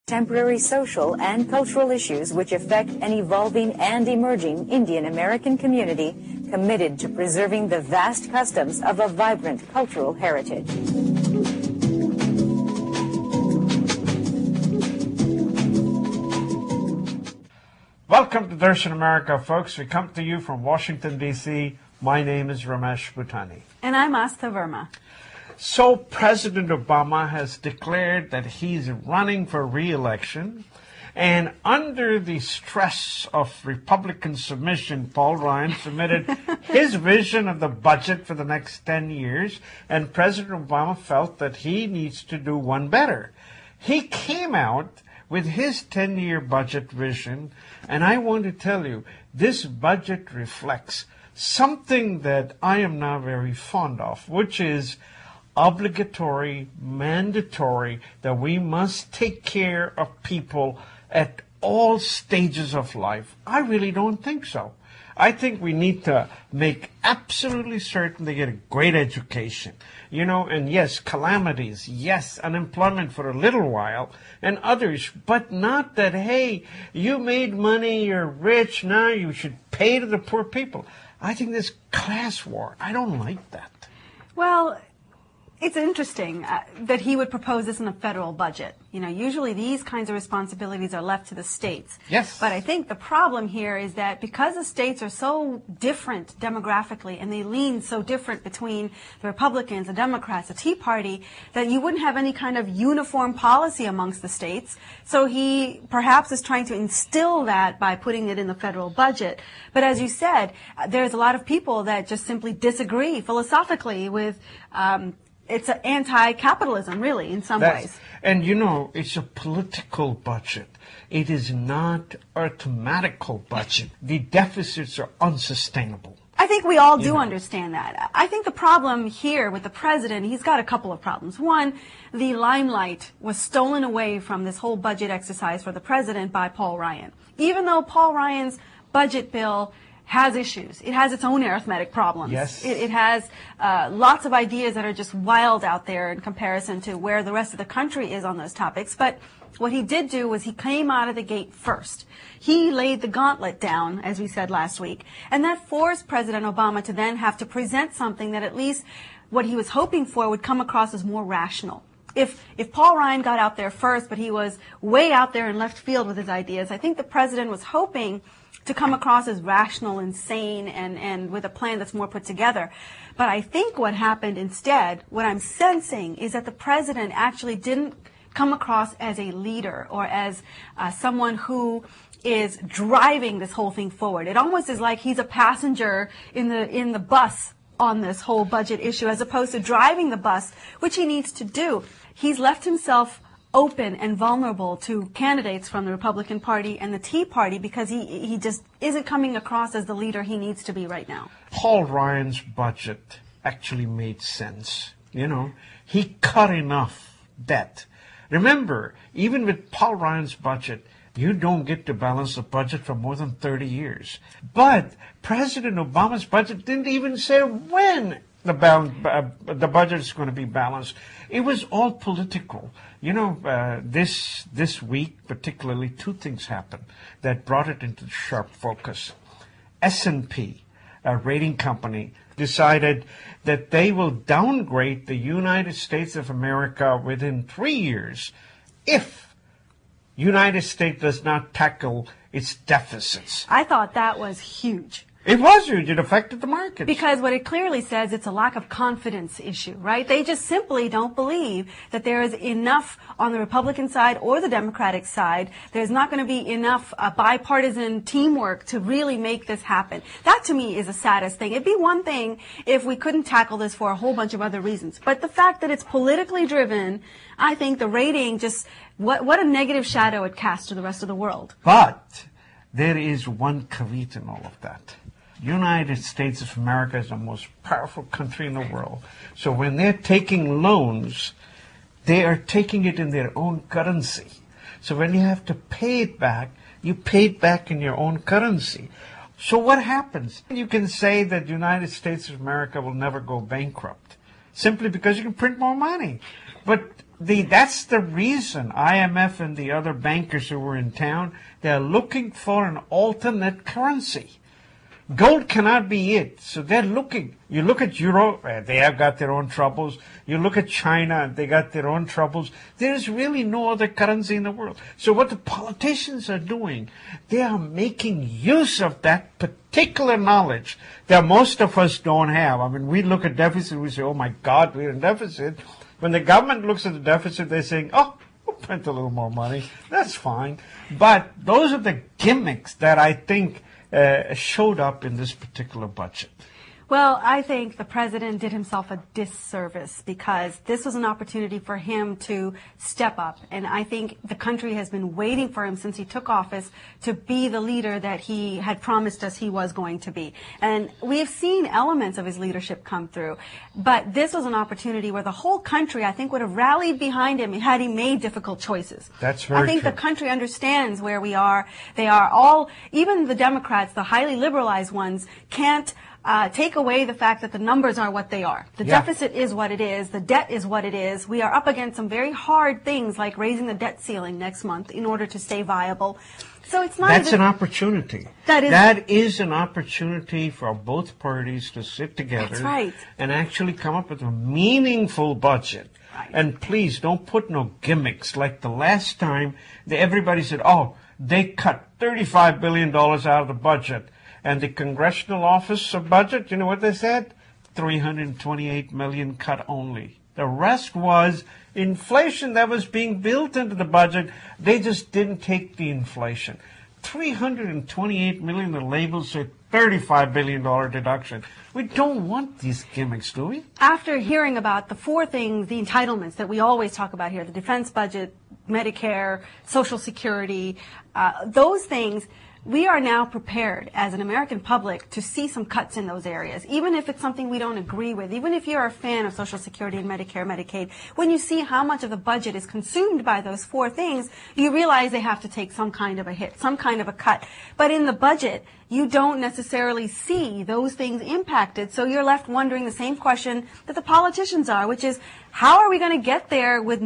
Contemporary social and cultural issues which affect an evolving and emerging Indian American community committed to preserving the vast customs of a vibrant cultural heritage. Welcome to Darshan America, folks. We come to you from Washington, D.C. My name is Ramesh Bhutani. And I'm Astha Verma. So President Obama has declared that he's running for re-election, and under the stress of Republican submission, Paul Ryan submitted his vision of the budget for the next 10 years, and President Obama felt that he needs to do one better. He came out with his 10-year budget vision, and I want to tell you, this budget reflects something that I am now very fond of, which is obligatory, mandatory, that we must take care of people at all stages of life. I really don't think so. I think we need to make absolutely certain they get a great education. You know, and yes, calamities, yes, unemployment for a little while, and others, but not that, hey, you made money, you're rich, now you should pay to the poor people. I think this class war, I don't like that. Well, it's interesting that he would propose this in a federal budget. You know, usually these kinds of responsibilities are left to the states. Yes. But I think the problem here is that because the states are so different demographically and they lean so different between the Republicans, the Democrats, the Tea Party, that you wouldn't have any kind of uniform policy amongst the states. So he perhaps is trying to instill that by putting it in the federal budget. But as you said, there's a lot of people that just simply disagree philosophically with it's an anti-capitalism, really, in some ways. And, you know, it's a political budget. It is not a mathematical budget. The deficits are unsustainable. I think we all do understand that. I think the problem here with the president, he's got a couple of problems. One, the limelight was stolen away from this whole budget exercise for the president by Paul Ryan. Even though Paul Ryan's budget bill has issues. It has its own arithmetic problems. Yes. It has lots of ideas that are just wild out there in comparison to where the rest of the country is on those topics. But what he did do was he came out of the gate first. He laid the gauntlet down, as we said last week, and that forced President Obama to then have to present something that at least what he was hoping for would come across as more rational. If Paul Ryan got out there first, but he was way out there in left field with his ideas, I think the president was hoping to come across as rational and sane and with a plan that's more put together. But I think what happened instead, what I'm sensing, is that the president actually didn't come across as a leader or as someone who is driving this whole thing forward. It almost is like he's a passenger in the bus on this whole budget issue as opposed to driving the bus, which he needs to do. He's left himself open and vulnerable to candidates from the Republican Party and the Tea Party because he just isn't coming across as the leader he needs to be right now. Paul Ryan's budget actually made sense. You know, he cut enough debt. Remember, even with Paul Ryan's budget, you don't get to balance the budget for more than 30 years. But President Obama's budget didn't even say when the budget is going to be balanced. It was all political. You know, this week, particularly, two things happened that brought it into sharp focus. S&P, a rating company, decided that they will downgrade the United States of America within 3 years if United States does not tackle its deficits. I thought that was huge. It was huge. It affected the market. Because what it clearly says, it's a lack of confidence issue, right? They just simply don't believe that there is enough on the Republican side or the Democratic side. There's not going to be enough bipartisan teamwork to really make this happen. That, to me, is the saddest thing. It'd be one thing if we couldn't tackle this for a whole bunch of other reasons. But the fact that it's politically driven, I think the rating just, what a negative shadow it casts to the rest of the world. But there is one caveat in all of that. United States of America is the most powerful country in the world. So when they're taking loans, they are taking it in their own currency. So when you have to pay it back, you pay it back in your own currency. So what happens? You can say that the United States of America will never go bankrupt simply because you can print more money. But That's the reason IMF and the other bankers who were in town, they're looking for an alternate currency. Gold cannot be it. So they're looking. You look at Europe, they have got their own troubles. You look at China, they got their own troubles. There's really no other currency in the world. So what the politicians are doing, they are making use of that particular knowledge that most of us don't have. I mean, we look at deficit, we say, oh my God, we're in deficit. When the government looks at the deficit, they're saying, oh, we'll print a little more money. That's fine. But those are the gimmicks that I think showed up in this particular budget. Well, I think the president did himself a disservice because this was an opportunity for him to step up. And I think the country has been waiting for him since he took office to be the leader that he had promised us he was going to be. And we have seen elements of his leadership come through. But this was an opportunity where the whole country, I think, would have rallied behind him had he made difficult choices. That's very true. I think the country understands where we are. They are all, even the Democrats, the highly liberalized ones, can't take away the fact that the numbers are what they are. The deficit is what it is. The debt is what it is. We are up against some very hard things like raising the debt ceiling next month in order to stay viable. So it's not That's an opportunity. That is an opportunity for both parties to sit together. That's right. And actually come up with a meaningful budget. Right. And please don't put no gimmicks like the last time everybody said, oh, they cut $35 billion out of the budget. And the Congressional Office of Budget, you know what they said? $328 million cut only. The rest was inflation that was being built into the budget. They just didn't take the inflation. $328 million, the labels say $35 billion deduction. We don't want these gimmicks, do we? After hearing about the four things, the entitlements that we always talk about here, the defense budget, Medicare, Social Security, those things, we are now prepared as an American public to see some cuts in those areas, even if it's something we don't agree with, even if you're a fan of Social Security and Medicare, Medicaid. When you see how much of the budget is consumed by those four things, you realize they have to take some kind of a hit, some kind of a cut. But in the budget, you don't necessarily see those things impacted, so you're left wondering the same question that the politicians are, which is, how are we going to get there with